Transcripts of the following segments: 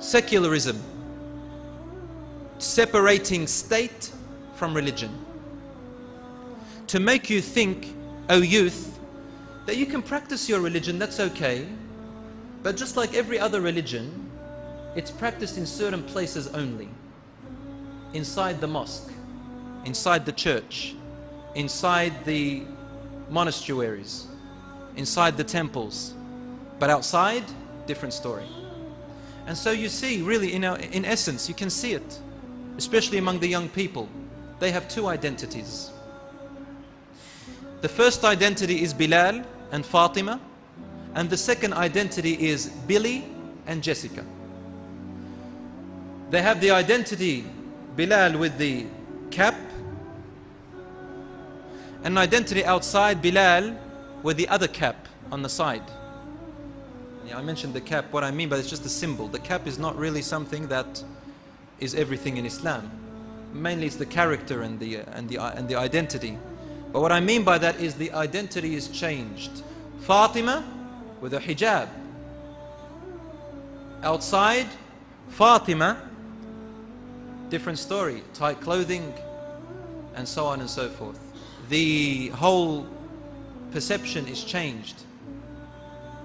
Secularism, separating state from religion, to make you think, O youth, that you can practice your religion, that's okay, but just like every other religion, it's practiced in certain places only. Inside the mosque, inside the church, inside the monasteries, inside the temples, but outside, different story. And so you see, really, in essence, you can see it, especially among the young people. They have two identities. The first identity is Bilal and Fatima, and the second identity is Billy and Jessica. They have the identity, Bilal with the cap, and an identity outside, Bilal with the other cap on the side. Yeah, I mentioned the cap. What I mean by it's just a symbol. The cap is not really something that is everything in Islam. Mainly it's the character and the identity. But what I mean by that is the identity is changed. Fatima with a hijab. Outside, Fatima, different story, tight clothing, and so on and so forth. The whole perception is changed.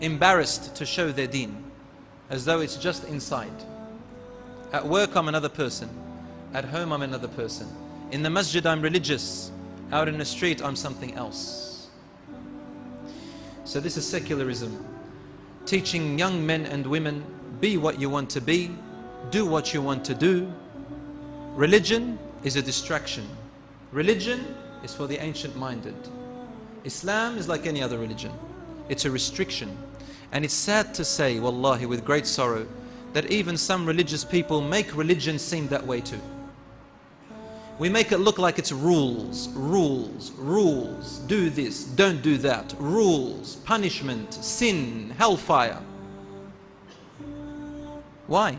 Embarrassed to show their deen, as though it's just inside. At work I'm another person, at home I'm another person. In the masjid I'm religious, out in the street I'm something else. So this is secularism, teaching young men and women, be what you want to be, do what you want to do. Religion is a distraction. Religion is for the ancient-minded. Islam is like any other religion. It's a restriction. And it's sad to say, wallahi, with great sorrow, that even some religious people make religion seem that way too. We make it look like it's rules, rules, rules. Do this, don't do that. Rules, punishment, sin, hellfire. Why?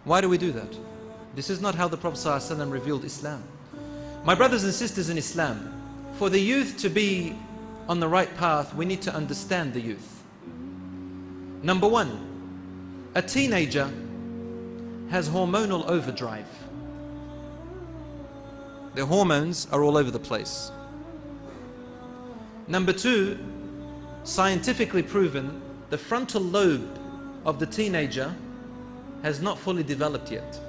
Why do we do that? This is not how the Prophet ﷺ revealed Islam. My brothers and sisters in Islam, for the youth to be on the right path, we need to understand the youth. Number one, a teenager has hormonal overdrive. Their hormones are all over the place. Number two, scientifically proven, the frontal lobe of the teenager has not fully developed yet.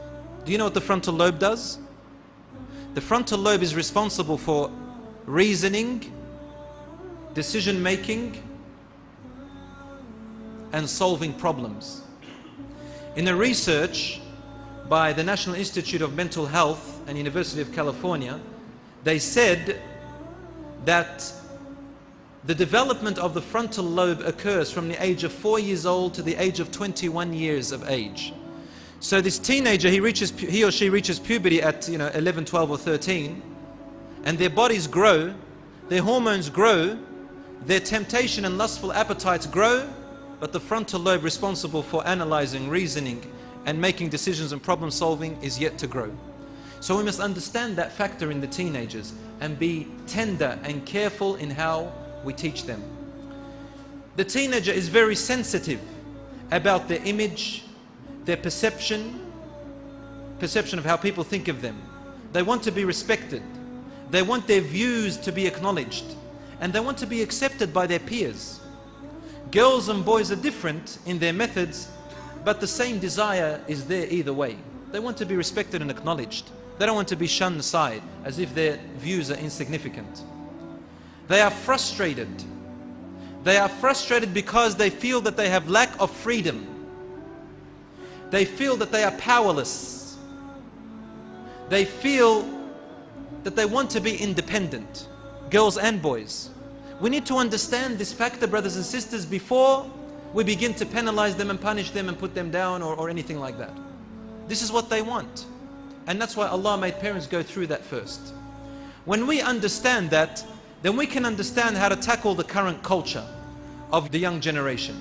Do you know what the frontal lobe does? The frontal lobe is responsible for reasoning, decision making, and solving problems. In a research by the National Institute of Mental Health and University of California, they said that the development of the frontal lobe occurs from the age of 4 years old to the age of 21 years of age. So this teenager, he or she reaches puberty at 11, 12 or 13, and their bodies grow, their hormones grow, their temptation and lustful appetites grow, but the frontal lobe responsible for analyzing, reasoning, and making decisions and problem solving is yet to grow. So we must understand that factor in the teenagers and be tender and careful in how we teach them. The teenager is very sensitive about their image, their perception of how people think of them. They want to be respected. They want their views to be acknowledged. And they want to be accepted by their peers. Girls and boys are different in their methods, but the same desire is there either way. They want to be respected and acknowledged. They don't want to be shunned aside as if their views are insignificant. They are frustrated. They are frustrated because they feel that they have lack of freedom. They feel that they are powerless. They feel that they want to be independent, girls and boys. We need to understand this factor, brothers and sisters, before we begin to penalize them and punish them and put them down or anything like that. This is what they want. And that's why Allah made parents go through that first. When we understand that, then we can understand how to tackle the current culture of the young generation.